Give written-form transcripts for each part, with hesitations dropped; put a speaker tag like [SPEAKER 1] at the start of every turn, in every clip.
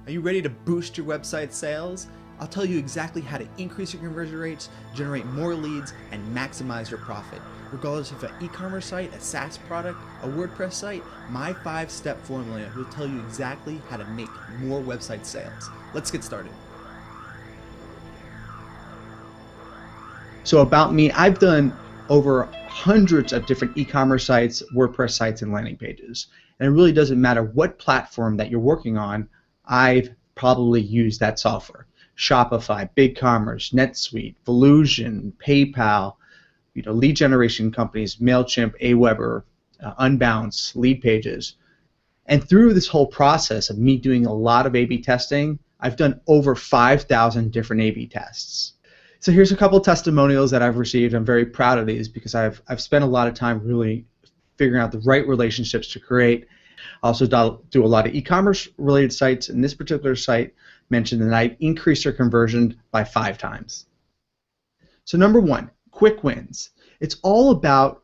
[SPEAKER 1] Are you ready to boost your website sales? I'll tell you exactly how to increase your conversion rates, generate more leads, and maximize your profit. Regardless of an e-commerce site, a SaaS product, a WordPress site, my 5-step formula will tell you exactly how to make more website sales. Let's get started. So about me, I've done over hundreds of different e-commerce sites, WordPress sites, and landing pages. And it really doesn't matter what platform that you're working on, I've probably used that software. Shopify, BigCommerce, NetSuite, Volusion, PayPal, lead generation companies, MailChimp, Aweber, Unbounce, Lead Pages. And through this whole process of me doing a lot of A/B testing, I've done over 5,000 different A/B tests. So here's a couple of testimonials that I've received. I'm very proud of these because I've spent a lot of time really figuring out the right relationships to create. I also do a lot of e-commerce related sites, and this particular site mentioned that I increased their conversion by 5 times. So number 1, quick wins. It's all about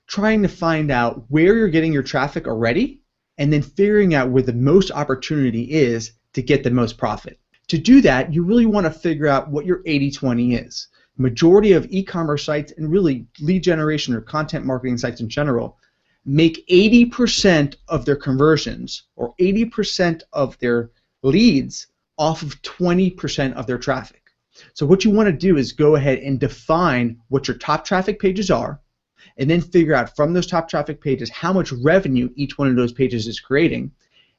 [SPEAKER 1] trying to find out where you're getting your traffic already and then figuring out where the most opportunity is to get the most profit. To do that, you really want to figure out what your 80-20 is. Majority of e-commerce sites and really lead generation or content marketing sites in general make 80% of their conversions or 80% of their leads off of 20% of their traffic. So what you want to do is go ahead and define what your top traffic pages are and then figure out from those top traffic pages how much revenue each one of those pages is creating,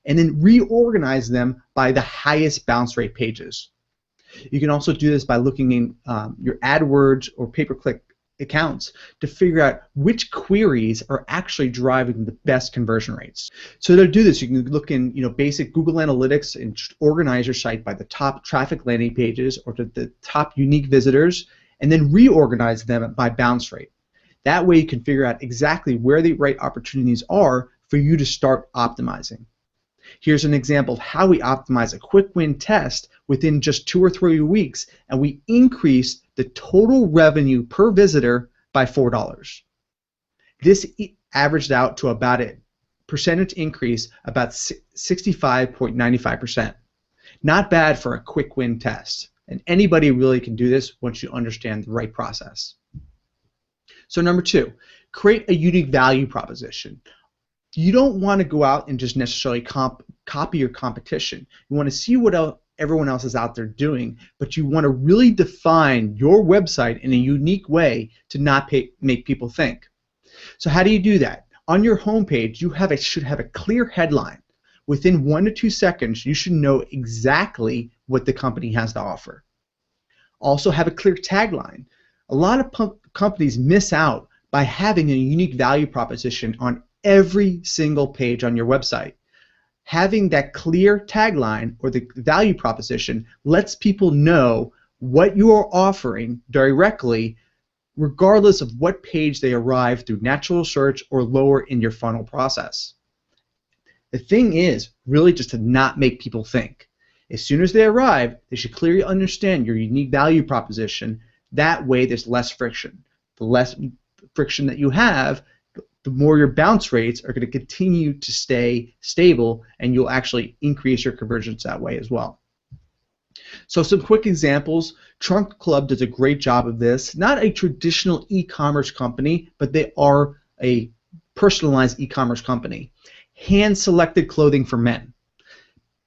[SPEAKER 1] and then reorganize them by the highest bounce rate pages. You can also do this by looking in your AdWords or pay-per-click accounts to figure out which queries are actually driving the best conversion rates. So to do this, you can look in basic Google Analytics and organize your site by the top traffic landing pages or to the top unique visitors, and then reorganize them by bounce rate. That way you can figure out exactly where the right opportunities are for you to start optimizing. Here's an example of how we optimize a quick win test within just 2 or 3 weeks, and we increased the total revenue per visitor by $4. This averaged out to about a percentage increase, about 65.95%. Not bad for a quick win test, and anybody really can do this once you understand the right process. So number 2, create a unique value proposition. You don't want to go out and just necessarily copy your competition. You want to see what everyone else is out there doing, but you want to really define your website in a unique way to not make people think. So how do you do that? On your homepage, you should have a clear headline. Within 1 to 2 seconds, you should know exactly what the company has to offer. Also have a clear tagline. A lot of companies miss out by having a unique value proposition on every single page on your website. Having that clear tagline or the value proposition lets people know what you are offering directly, regardless of what page they arrive through natural search or lower in your funnel process. The thing is really just to not make people think. As soon as they arrive, they should clearly understand your unique value proposition. That way there's less friction. The less friction that you have, the more your bounce rates are going to continue to stay stable, and you'll actually increase your conversions that way as well. So some quick examples. Trunk Club does a great job of this. Not a traditional e-commerce company, but they are a personalized e-commerce company. Hand-selected clothing for men.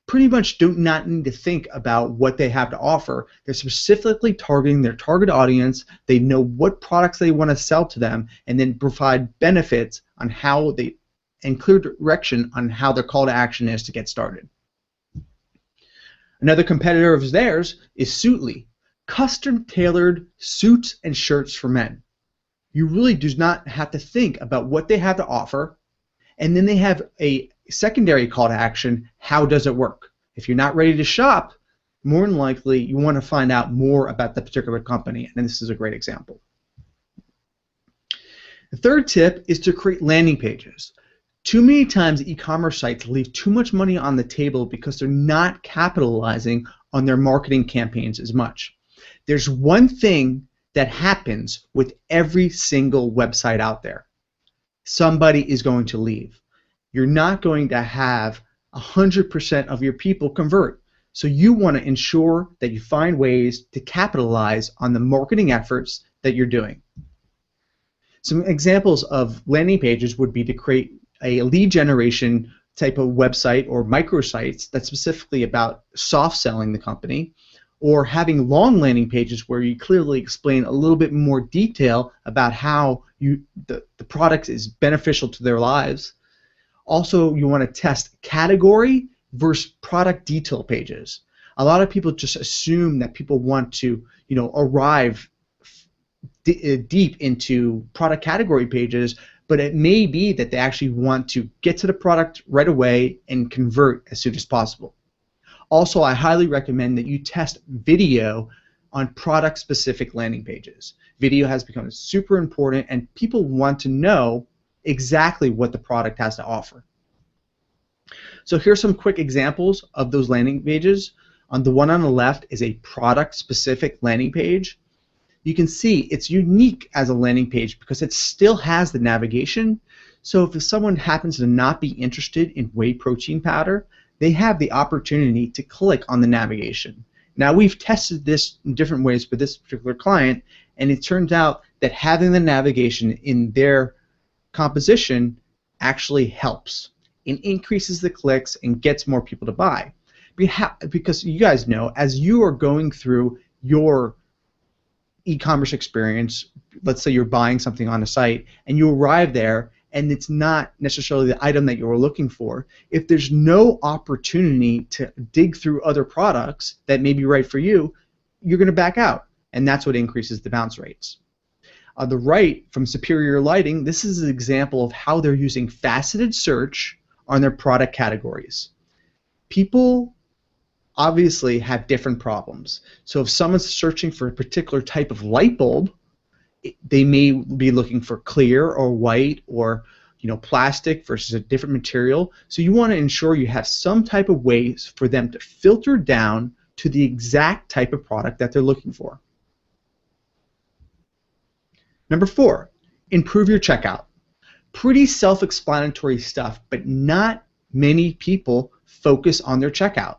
[SPEAKER 1] Pretty much do not need to think about what they have to offer. They're specifically targeting their target audience. They know what products they want to sell to them, and then provide benefits on how and clear direction on how their call to action is to get started. Another competitor of theirs is Suitly, custom tailored suits and shirts for men. You really do not have to think about what they have to offer, and then they have a secondary call to action. How does it work? If you're not ready to shop, more than likely you want to find out more about the particular company, and this is a great example. The third tip is to create landing pages. Too many times e-commerce sites leave too much money on the table because they're not capitalizing on their marketing campaigns as much. There's one thing that happens with every single website out there. Somebody is going to leave. You're not going to have 100% of your people convert. So you want to ensure that you find ways to capitalize on the marketing efforts that you're doing. Some examples of landing pages would be to create a lead generation type of website or microsites that's specifically about soft selling the company, or having long landing pages where you clearly explain a little bit more detail about how the product is beneficial to their lives. Also, you want to test category versus product detail pages. A lot of people just assume that people want to, arrive deep into product category pages, but it may be that they actually want to get to the product right away and convert as soon as possible. Also, I highly recommend that you test video on product-specific landing pages. Video has become super important, and people want to know exactly what the product has to offer. So here's some quick examples of those landing pages. On the one on the left is a product-specific landing page. You can see it's unique as a landing page because it still has the navigation. So if someone happens to not be interested in whey protein powder, they have the opportunity to click on the navigation. Now, we've tested this in different ways for this particular client, and it turns out that having the navigation in their composition actually helps. It increases the clicks and gets more people to buy. Because you guys know, as you are going through your e-commerce experience, let's say you're buying something on a site and you arrive there and it's not necessarily the item that you were looking for, if there's no opportunity to dig through other products that may be right for you, you're going to back out, and that's what increases the bounce rates. On the right, from Superior Lighting, this is an example of how they're using faceted search on their product categories. People obviously have different problems. So if someone's searching for a particular type of light bulb, they may be looking for clear or white or plastic versus a different material. So you want to ensure you have some type of ways for them to filter down to the exact type of product that they're looking for. Number 4, improve your checkout. Pretty self-explanatory stuff, but not many people focus on their checkout.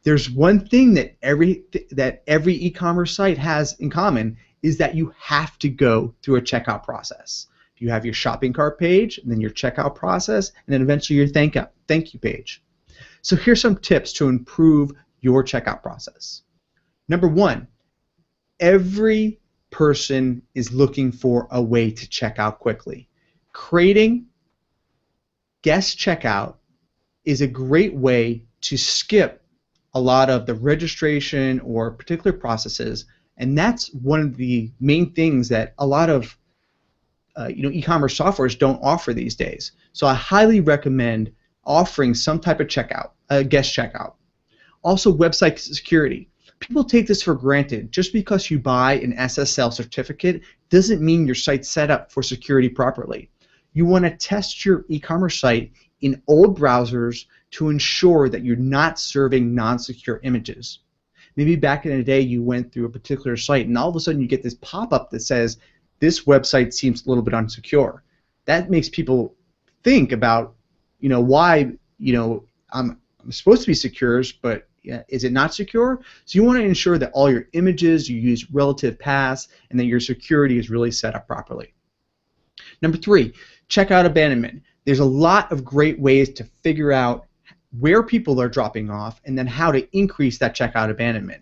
[SPEAKER 1] There's one thing that every e-commerce site has in common, is that you have to go through a checkout process. You have your shopping cart page, and then your checkout process, and then eventually your thank you page. So here's some tips to improve your checkout process. Number 1, every person is looking for a way to check out quickly. Creating guest checkout is a great way to skip a lot of the registration or particular processes, and that's one of the main things that a lot of e-commerce softwares don't offer these days. So I highly recommend offering some type of checkout, guest checkout. Also, website security. People take this for granted. Just because you buy an SSL certificate doesn't mean your site's set up for security properly. You want to test your e-commerce site in old browsers to ensure that you're not serving non-secure images. Maybe back in the day you went through a particular site and all of a sudden you get this pop-up that says, this website seems a little bit unsecure. That makes people think about, why, I'm supposed to be secure, but is it not secure? So you want to ensure that all your images, you use relative paths, and that your security is really set up properly. Number 3, checkout abandonment. There's a lot of great ways to figure out where people are dropping off and then how to increase that checkout abandonment.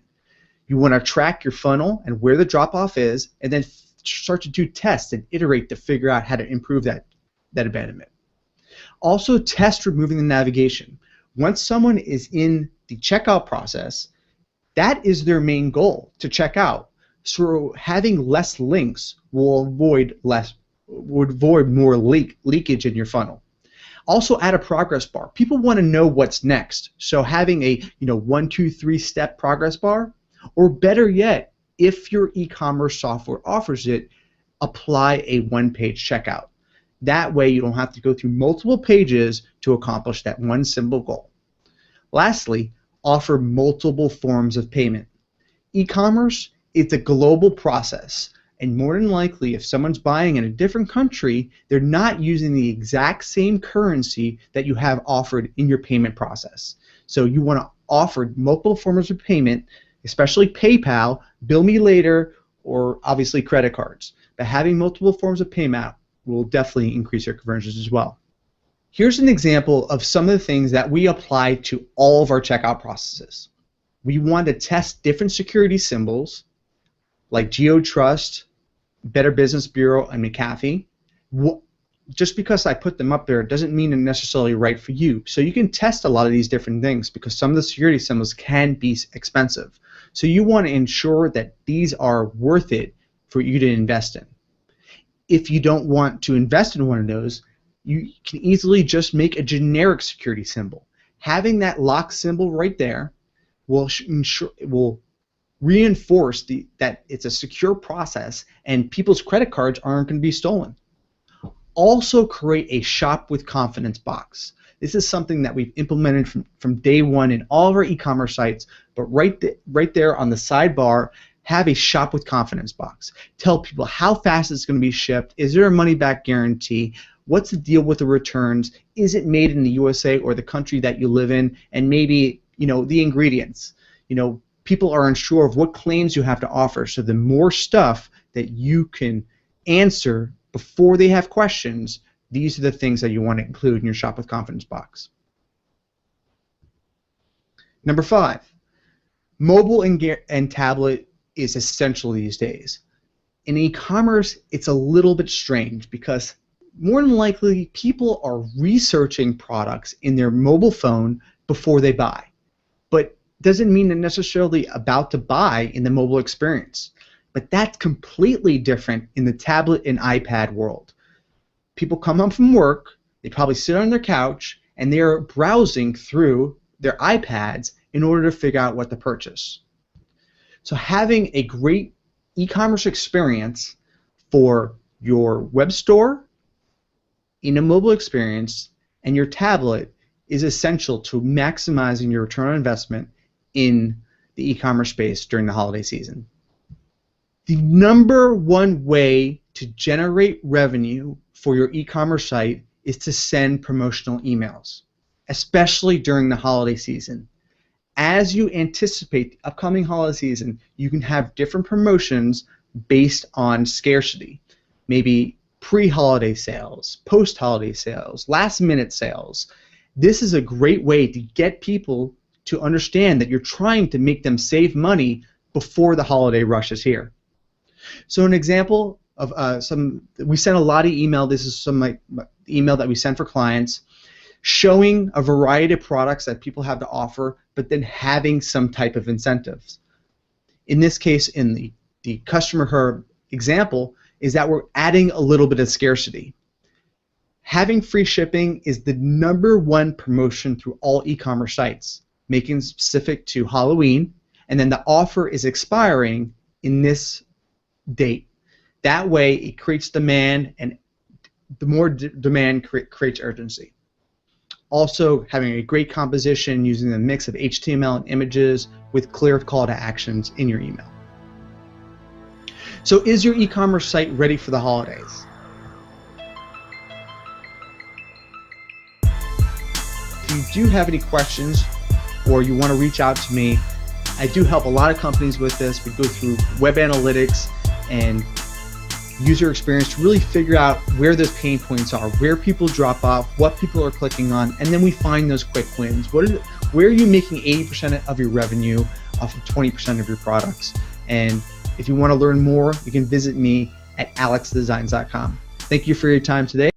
[SPEAKER 1] You want to track your funnel and where the drop-off is, and then start to do tests and iterate to figure out how to improve that abandonment. Also, test removing the navigation. Once someone is in the checkout process, that is their main goal, to check out. So having less links will avoid more leakage in your funnel. Also, add a progress bar. People want to know what's next. So having a 1, 2, 3 step progress bar, or better yet, if your e-commerce software offers it, apply a one-page checkout. That way you don't have to go through multiple pages to accomplish that one simple goal. Lastly, offer multiple forms of payment. E-commerce, it's a global process, and more than likely if someone's buying in a different country, they're not using the exact same currency that you have offered in your payment process. So you want to offered multiple forms of payment, especially PayPal, bill me later, or obviously credit cards. But having multiple forms of payment will definitely increase your conversions as well. Here's an example of some of the things that we apply to all of our checkout processes. We want to test different security symbols like GeoTrust, Better Business Bureau, and McAfee. Just because I put them up there doesn't mean they're necessarily right for you. So you can test a lot of these different things because some of the security symbols can be expensive. So you want to ensure that these are worth it for you to invest in. If you don't want to invest in one of those, you can easily just make a generic security symbol. Having that lock symbol right there will reinforce that it's a secure process and people's credit cards aren't going to be stolen. Also create a shop with confidence box. This is something that we've implemented from day one in all of our e-commerce sites, but right there on the sidebar, have a shop with confidence box. Tell people how fast it's going to be shipped. Is there a money back guarantee? What's the deal with the returns? Is it made in the USA or the country that you live in? And maybe, the ingredients. People are unsure of what claims you have to offer, so the more stuff that you can answer before they have questions, these are the things that you want to include in your Shop with Confidence box. Number 5, mobile and tablet is essential these days. In e-commerce, it's a little bit strange because more than likely people are researching products in their mobile phone before they buy. But doesn't mean they're necessarily about to buy in the mobile experience. But that's completely different in the tablet and iPad world. People come home from work, they probably sit on their couch, and they're browsing through their iPads in order to figure out what to purchase. So having a great e-commerce experience for your web store, in a mobile experience, and your tablet is essential to maximizing your return on investment in the e-commerce space during the holiday season. The number one way to generate revenue for your e-commerce site is to send promotional emails, especially during the holiday season. As you anticipate the upcoming holiday season, you can have different promotions based on scarcity. Maybe pre-holiday sales, post-holiday sales, last-minute sales. This is a great way to get people to understand that you're trying to make them save money before the holiday rush is here. So an example of we sent a lot of email. This is some email that we sent for clients, showing a variety of products that people have to offer, but then having some type of incentives. In this case, in the customer her example, is that we're adding a little bit of scarcity. Having free shipping is the #1 promotion through all e-commerce sites, making specific to Halloween, and then the offer is expiring in this date. That way it creates demand, and the more demand creates urgency. Also, having a great composition using a mix of HTML and images with clear call to actions in your email. So is your e-commerce site ready for the holidays? If you do have any questions or you want to reach out to me, I do help a lot of companies with this. We go through web analytics and user experience to really figure out where those pain points are, where people drop off, what people are clicking on, and then we find those quick wins. Where are you making 80% of your revenue off of 20% of your products? And if you want to learn more, you can visit me at alexdesigns.com. Thank you for your time today.